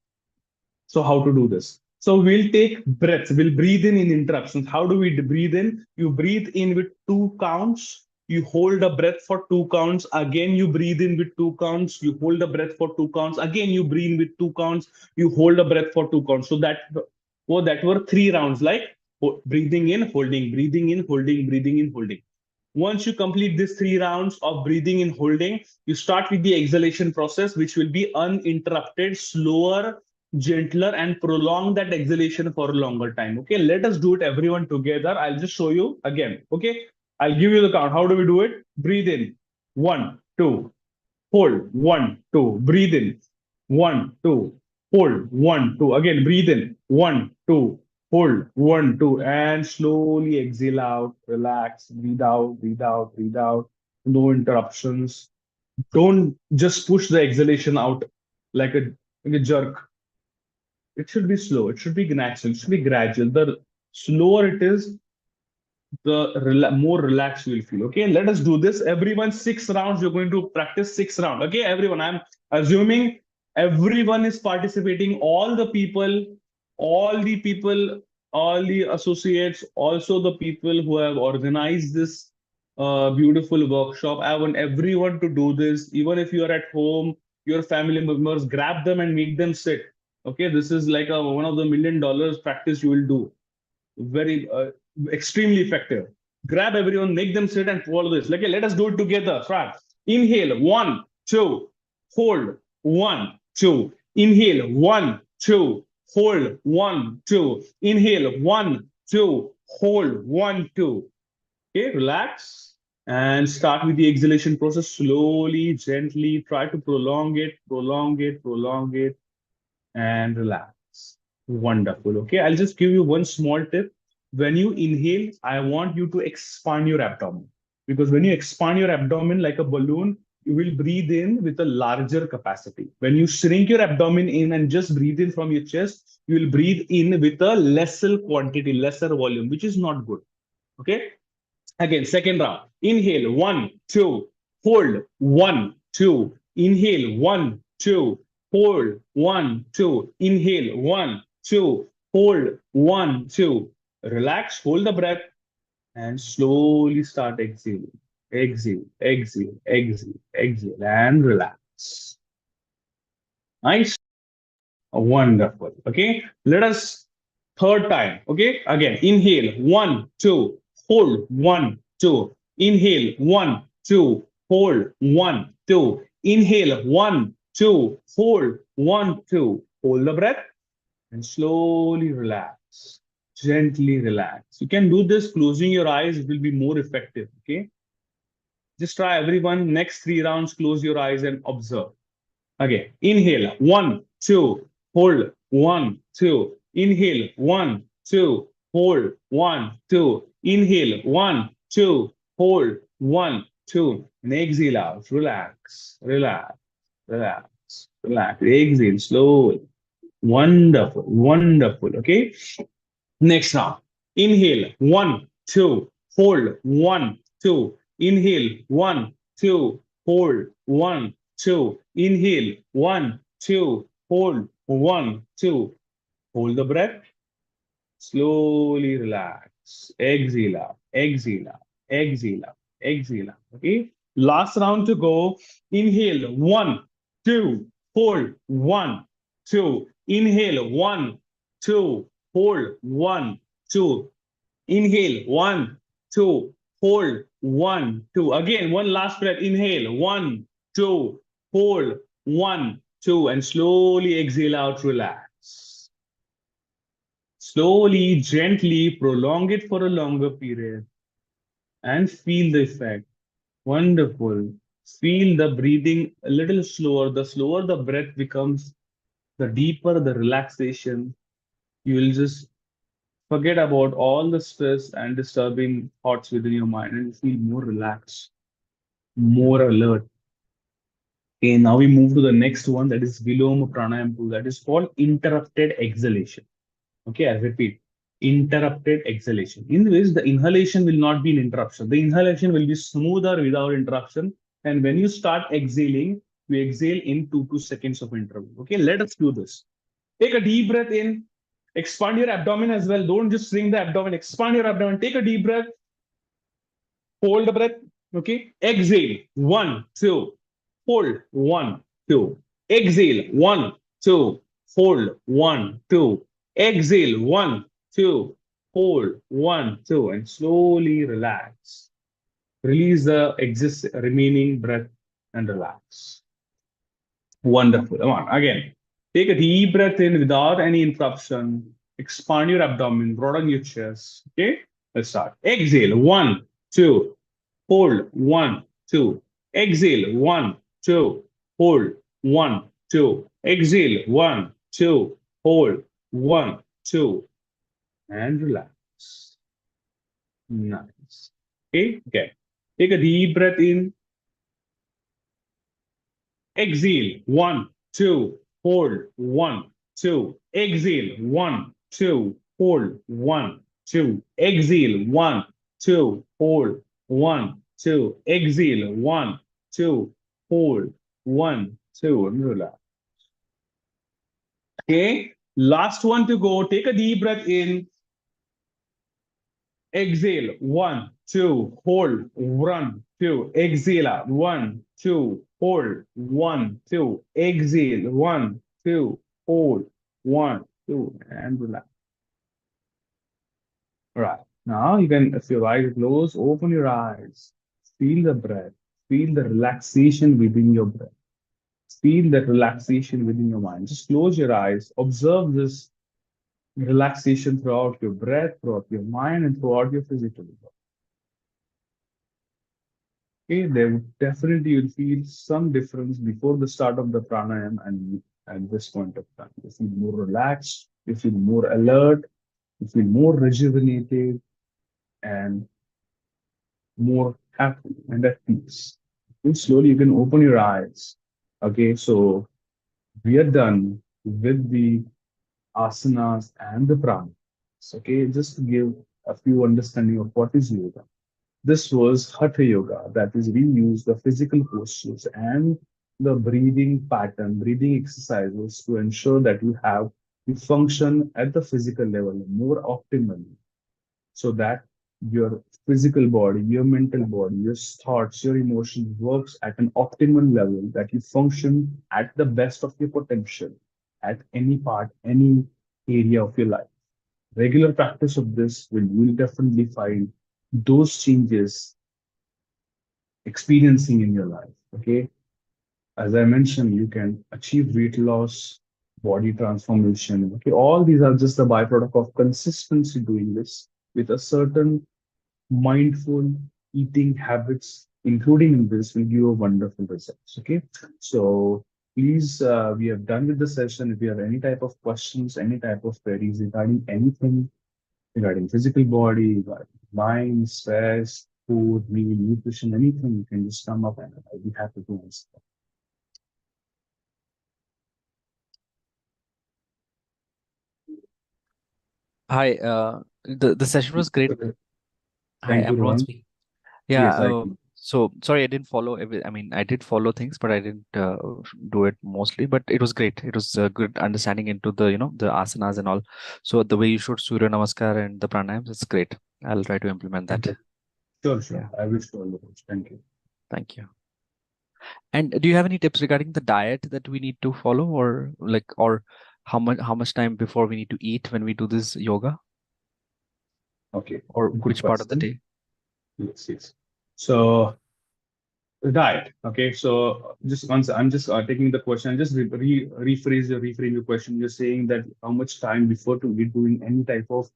So how to do this? So we'll take breaths. We'll breathe in interruptions. How do we breathe in? You breathe in with 2 counts. You hold a breath for 2 counts. Again, you breathe in with 2 counts. You hold a breath for 2 counts. Again, you breathe with 2 counts. You hold a breath for 2 counts. So that were 3 rounds, like breathing in, holding, breathing in, holding, breathing in, holding. Once you complete these 3 rounds of breathing and holding, you start with the exhalation process, which will be uninterrupted, slower, gentler, and prolong that exhalation for a longer time. Okay, let us do it everyone together. I'll just show you again. Okay, I'll give you the count. How do we do it? Breathe in. One, two, hold. One, two, breathe in. One, two, hold. One, two. Again, breathe in. One, two, hold. One, two, and slowly exhale out. Relax. Breathe out, breathe out, breathe out. No interruptions. Don't just push the exhalation out like a jerk. It should be slow. It should be natural. It should be gradual. The slower it is, the more relaxed you will feel. Okay, let us do this. Everyone, 6 rounds. You're going to practice 6 rounds. Okay, everyone. I'm assuming everyone is participating. All the people, all the associates, also the people who have organized this beautiful workshop. I want everyone to do this. Even if you are at home, your family members, grab them and make them sit. Okay, this is like one of the $1 million practice you will do. Very extremely effective. Grab everyone, make them sit and follow this. Okay, let us do it together. Right. Inhale, one, two, hold, one, two. Inhale, one, two, hold, one, two. Inhale, one, two, hold, one, two. Okay, relax and start with the exhalation process slowly, gently. Try to prolong it, prolong it, prolong it, and relax. Wonderful. Okay, I'll just give you one small tip. When you inhale, I want you to expand your abdomen, because when you expand your abdomen like a balloon, you will breathe in with a larger capacity. When you shrink your abdomen in and just breathe in from your chest, you will breathe in with a lesser quantity, lesser volume, which is not good. Okay. Again, second round. Inhale, one, two, hold, one, two. Inhale, one, two, hold, one, two. Inhale, one, two, hold, one, two. Relax, hold the breath, and slowly start exhaling. Exhale, exhale, exhale, exhale, and relax. Nice. Wonderful. Okay. Let us third time. Okay. Again, inhale, one, two, hold, one, two. Inhale, one, two, hold, one, two. Inhale, one, two, hold, one, two. hold the breath, and slowly relax. Gently relax. You can do this closing your eyes, it will be more effective. Okay. Just try everyone. Next 3 rounds, close your eyes and observe. Okay. Inhale. One, two, hold. One, two. Inhale. One, two, hold. One, two. Inhale. One, two, hold. One, two. And exhale out. Relax, relax, relax, relax. Exhale slowly. Wonderful, wonderful. Okay. Next round. Inhale. One, two, hold. One, two. Inhale. One, two, hold. One, two. Inhale. One, two, hold. One, two. Hold the breath. Slowly relax. Exhale out. Exhale out. Exhale out. Exhale out. Okay. Last round to go. Inhale. One, two, hold. One, two. Inhale. One, two, hold. One, two. Inhale. One, two, hold. One, two. Again, one last breath. Inhale. One, two, hold. One, two. And slowly exhale out. Relax. Slowly, gently prolong it for a longer period and feel the effect. Wonderful. Feel the breathing a little slower. The slower the breath becomes, the deeper the relaxation. You will just forget about all the stress and disturbing thoughts within your mind and feel more relaxed, more alert. Okay, now we move to the next one, that is Viloma Pranayam 2, that is called interrupted exhalation. Okay, I repeat, interrupted exhalation. In this, the inhalation will not be an interruption. The inhalation will be smoother without interruption. And when you start exhaling, you exhale in 2 seconds of interval. Okay, let us do this. Take a deep breath in, expand your abdomen as well. Don't just shrink the abdomen, expand your abdomen. Take a deep breath, hold the breath. Okay, exhale. One, two, hold. One, two. Exhale. One, two, hold. One, two. Exhale. One, two, hold. One, two. And slowly relax. Release the remaining breath and relax. Wonderful. Come on. Again, take a deep breath in without any interruption. Expand your abdomen, broaden your chest. Okay, let's start. Exhale. One, two, hold. One, two. Exhale. One, two, hold. One, two. Exhale. One, two, hold. One, two. And relax. Nice. Okay, okay. Take a deep breath in. Exhale. One, two, hold. One, two. Exhale. One, two, hold. One, two. Exhale. One, two, hold. One, two. Exhale. One, two, hold. One, two. And relax. Okay. Last one to go. Take a deep breath in. Exhale. One, two, hold. One, two. Exhale out. One, two, hold. One, two. Exhale. One, two, hold. One, two, and relax. All right. Now you can, if your eyes are closed, open your eyes. Feel the breath. Feel the relaxation within your breath. Feel that relaxation within your mind. Just close your eyes. Observe this relaxation throughout your breath, throughout your mind, and throughout your physical body. Okay, there would definitely you'll feel some difference before the start of the pranayam and at this point of time. You feel more relaxed, you feel more alert, you feel more rejuvenated and more happy and at peace. And slowly you can open your eyes. Okay, so we are done with the asanas and the pranayams. Okay, just to give a few understanding of what is yoga. This was Hatha Yoga, that is, we use the physical postures and the breathing pattern, breathing exercises to ensure that you function at the physical level more optimally so that your physical body, your mental body, your thoughts, your emotions works at an optimal level, that you function at the best of your potential at any part, any area of your life. Regular practice of this will definitely find those changes experiencing in your life. Okay. As I mentioned, you can achieve weight loss, body transformation. Okay, all these are just the byproduct of consistency doing this with a certain mindful eating habits, including in this, will give you wonderful results. Okay, so please, we have done with the session. If you have any type of questions, any type of queries regarding anything, regarding physical body, regarding mind, stress, food, meal, nutrition, anything, you can just come up and I'll be happy to answer. Hi, the session was great. Okay. Hi, Thank you, I'm Rohan Rohan. speaking. Yeah, Yes, I can. so sorry I didn't follow every. I mean, I did follow things, but I didn't do it mostly. But it was great. It was a good understanding into the the asanas and all. So the way you showed Surya Namaskar and the pranayams, it's great. I'll try to implement that. Sure, sure. Yeah, I wish you all the best. Thank you. thank you. And do you have any tips regarding the diet that we need to follow, or like, or how much time before we need to eat when we do this yoga, Okay, or good which part of the question. day? Yes, yes. So the diet. Okay, so just once I'm just taking the question, just reframe your question. You're saying that how much time before to be doing any type of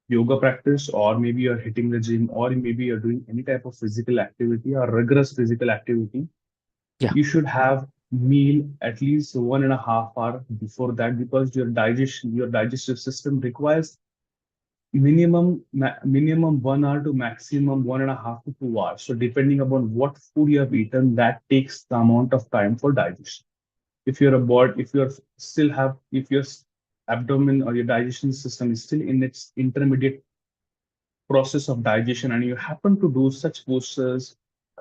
yoga practice, or maybe you're hitting the gym, or maybe you're doing any type of physical activity or rigorous physical activity. Yeah. You should have meal at least 1.5 hour before that, because your digestive system requires minimum 1 hour to maximum 1.5 to 2 hours. So depending upon what food you have eaten, that takes the amount of time for digestion. If you're still have, if your abdomen or your digestion system is still in its intermediate process of digestion, and you happen to do such postures,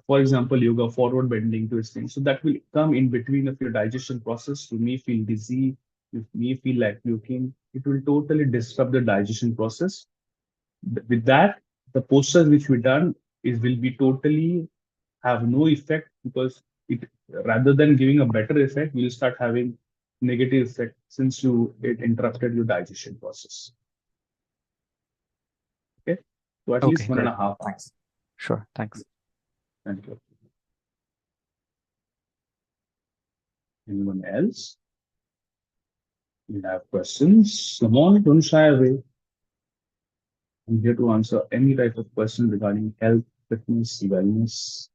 for example, yoga, forward bending, twisting, so that will come in between of your digestion process. You may feel dizzy, you may feel like puking. It will totally disrupt the digestion process. With that, the postures which we done is will be totally have no effect, because it, rather than giving a better effect, will start having negative effect, since it interrupted your digestion process. Okay, so at least Okay, one and great. a half Thanks. hours. Sure. Thanks. Thank you. Anyone else? You have questions? Come on, don't shy away. I'm here to answer any type of question regarding health, fitness, wellness.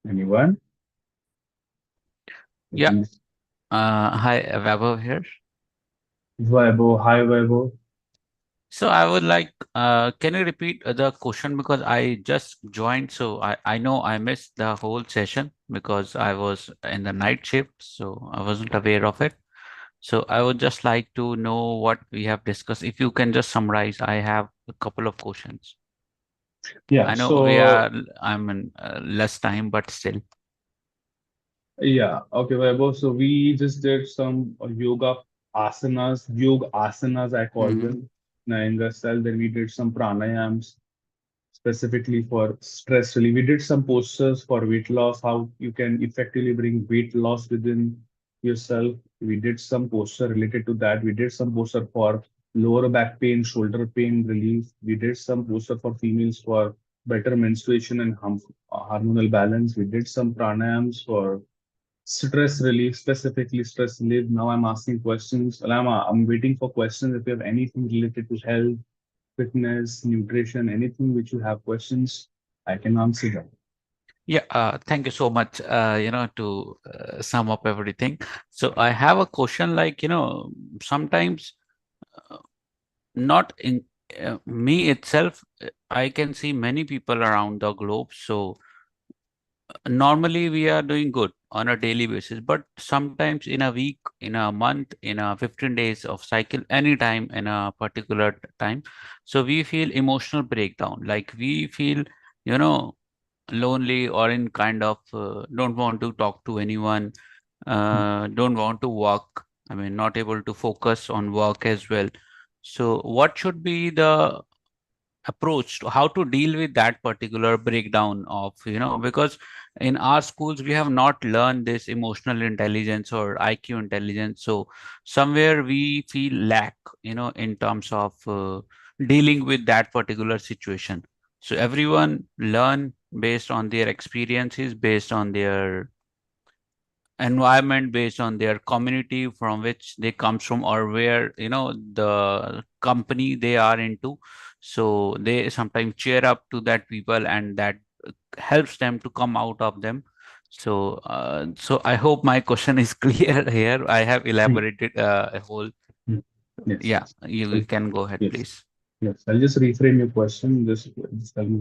Anyone? Yeah. Please. Hi, Vaibhav here. Vaibhav, hi Vaibhav. So I would like, can you repeat the question because I just joined, so I know I missed the whole session because I was in the night shift, so I wasn't aware of it. So I would just like to know what we have discussed. If you can just summarize, I have a couple of questions. Yeah, I know we so are, I'm in less time, but still. yeah, okay, Vaibhav. So we just did some yoga asanas, I call Mm-hmm. them, in the cell. Then we did some pranayams, specifically for stress relief. We did some postures for weight loss, how you can effectively bring weight loss within yourself. We did some posture related to that. We did some posture for lower back pain, shoulder pain relief. We did some posture for females for better menstruation and hormonal balance. We did some pranayams for stress relief, specifically stress relief. Now I'm asking questions. I'm waiting for questions. If you have anything related to health, fitness, nutrition, anything which you have questions, I can answer them. Yeah, thank you so much, to sum up everything. So I have a question like, sometimes uh, not in me itself, I can see many people around the globe. So normally we are doing good on a daily basis, but sometimes in a week, in a month, in a 15 days of cycle, anytime in a particular time, so we feel emotional breakdown. Like we feel, you know, lonely or in kind of don't want to talk to anyone, don't want to work. I mean, not able to focus on work as well. So, what should be the approach to how to deal with that particular breakdown of, because in our schools we have not learned this emotional intelligence or IQ intelligence. So, somewhere we feel lack, in terms of dealing with that particular situation. So everyone learn based on their experiences, based on their environment, based on their community from which they comes from, or where the company they are into. So they sometimes cheer up to that people, and that helps them to come out of them. So I hope my question is clear here. I have Mm, elaborated a whole. mm. Yes, Yeah, yes. you Well, can go ahead, yes, please. yes. I'll just reframe your question. Just tell me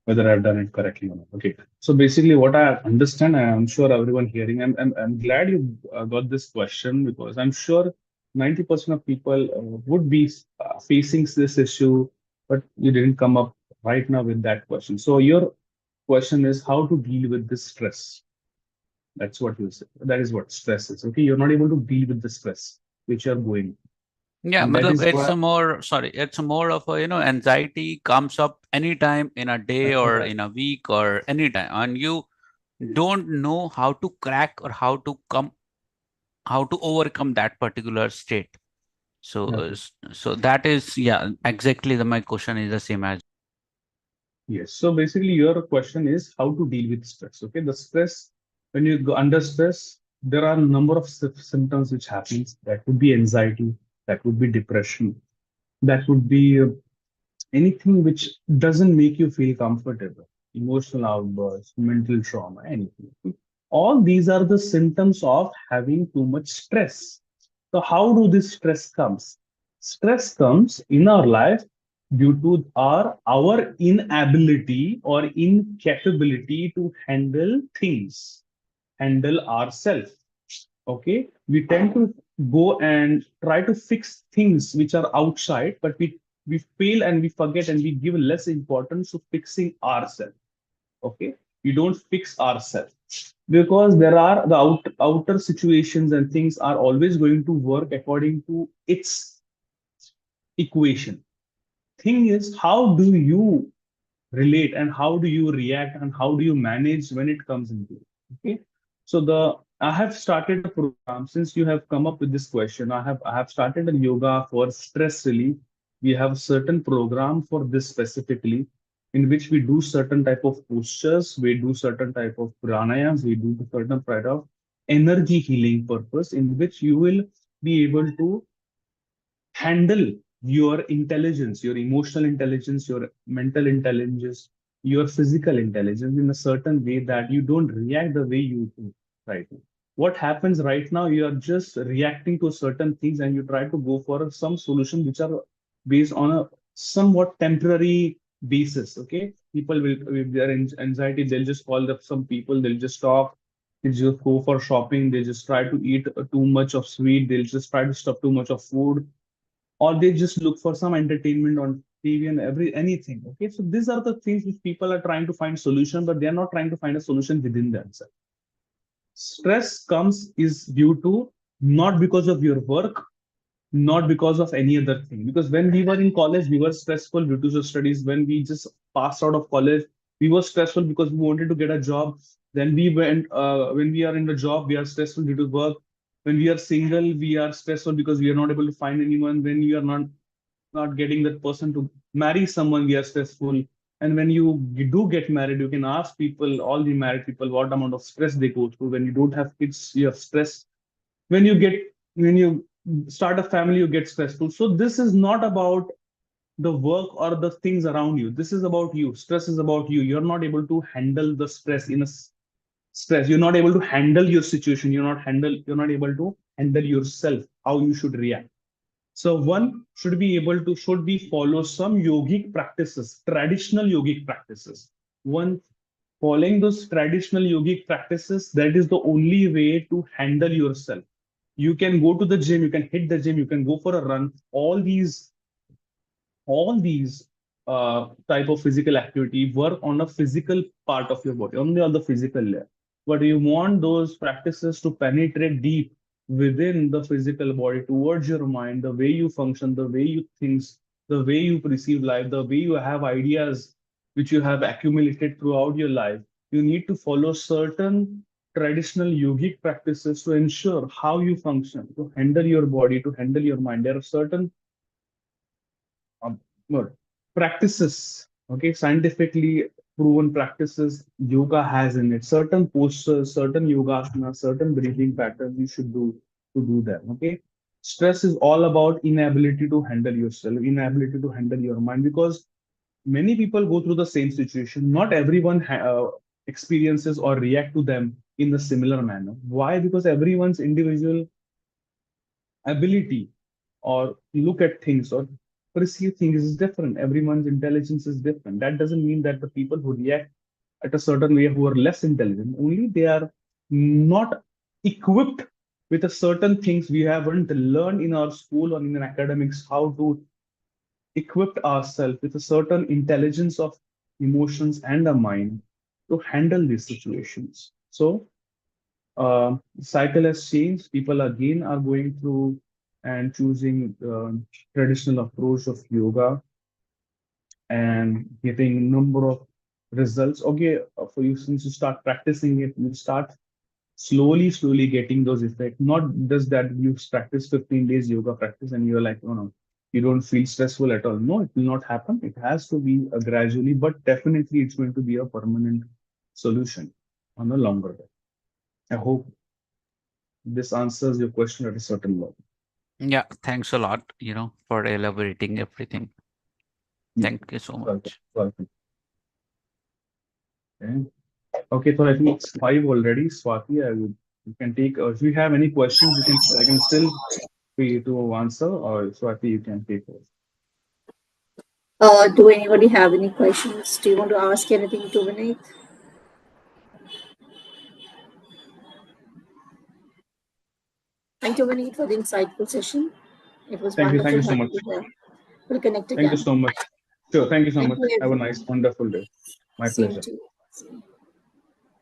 whether I've done it correctly or not. Okay. So basically, what I understand, I'm sure everyone hearing, I'm glad you got this question, because I'm sure 90% of people would be facing this issue, but you didn't come up right now with that question. So your question is how to deal with this stress. That's what you say. That is what stress is. Okay. You're not able to deal with the stress which you're going. Yeah, And that matlab is it's why, a more, sorry, it's a more of a, anxiety comes up anytime in a day or right. in a week or anytime, and you don't know how to crack or how to overcome that particular state. So, Okay. so that is, yeah, exactly my question is the same as. Yes. So basically, your question is how to deal with stress. Okay. The stress, when you go under stress, there are a number of symptoms which happens. That would be anxiety, that would be depression, that would be anything which doesn't make you feel comfortable, emotional outbursts, mental trauma, anything. All these are the symptoms of having too much stress. So how do this stress comes? Stress comes in our life due to our inability or incapability to handle things, handle ourselves. Okay, we tend to go and try to fix things which are outside, but we fail and we forget and we give less importance to fixing ourselves. Okay, we don't fix ourselves because there are the outer situations and things are always going to work according to its equation. Thing is, how do you relate and how do you react and how do you manage when it comes into it? Okay, so the I have started a program. Since you have come up with this question, I have started a yoga for stress relief. We have a certain program for this specifically, in which we do certain type of postures, we do certain type of pranayams, we do certain type of energy healing purpose, in which you will be able to handle your intelligence, your emotional intelligence, your mental intelligence, your physical intelligence in a certain way that you don't react the way you do right now. What happens right now, you are just reacting to certain things and you try to go for some solution which are based on a somewhat temporary basis. Okay. People will, with their anxiety, they'll just call up some people, they'll just talk, they'll just go for shopping, they just try to eat too much of sweet, they'll just try to stuff too much of food, or they just look for some entertainment on TV and anything. Okay, so these are the things which people are trying to find solution, but they are not trying to find a solution within themselves. Stress comes is due to not because of your work, not because of any other thing. Because when we were in college, we were stressful due to the studies. When we just passed out of college, we were stressful because we wanted to get a job. Then we went, when we are in the job, we are stressful due to work. When we are single, we are stressful because we are not able to find anyone. When we are not getting that person to marry someone, we are stressful. And when you do get married, you can ask people, all the married people, what amount of stress they go through. When you don't have kids, you have stress. When you get, when you start a family, you get stressful. So this is not about the work or the things around you. This is about you. Stress is about you. You're not able to handle the stress in a stress. You're not able to handle your situation. You're not able to handle yourself, how you should react. So one should be follow some yogic practices, traditional yogic practices. One, following those traditional yogic practices, that is the only way to handle yourself. You can go to the gym, you can hit the gym, you can go for a run. All these type of physical activity work on a physical part of your body, only on the physical layer. But you want those practices to penetrate deep within the physical body, towards your mind, the way you function, the way you think, the way you perceive life, the way you have ideas which you have accumulated throughout your life. You need to follow certain traditional yogic practices to ensure how you function, to handle your body, to handle your mind. There are certain what practices, okay, scientifically proven practices yoga has in it. Certain postures, certain yoga asanas, certain breathing patterns you should do to do them. Okay. Stress is all about inability to handle yourself, inability to handle your mind, because many people go through the same situation. Not everyone experiences or react to them in the similar manner. Why? Because everyone's individual ability or look at things or perceive things is different. Everyone's intelligence is different. That doesn't mean that the people who react at a certain way who are less intelligent, only they are not equipped with a certain things we haven't learned in our school or in academics, how to equip ourselves with a certain intelligence of emotions and a mind to handle these situations. So cycle has changed. People again are going through and choosing traditional approach of yoga and getting number of results. Okay, for you, since you start practicing it, you start slowly getting those effects. Not just that you practice 15 days yoga practice and you're like, oh no, you don't feel stressful at all. No, it will not happen. It has to be gradually, but definitely it's going to be a permanent solution on a longer run. I hope this answers your question at a certain level. Yeah, thanks a lot, for elaborating everything. Yeah. Thank you so Welcome. much. Welcome. Okay. Okay, so I think it's 5 already. Swati, you can take, if you have any questions, I can still free to answer, or Swati, you can take over. Do anybody have any questions? Do you want to ask anything to Vinay? Thank you, Vinay, for the insightful session. It was Thank wonderful you so having much. you here. We'll connect Thank you again. so much. Sure, thank you so Thank much. you, Have a everyone. nice, wonderful day. My Same pleasure. to you.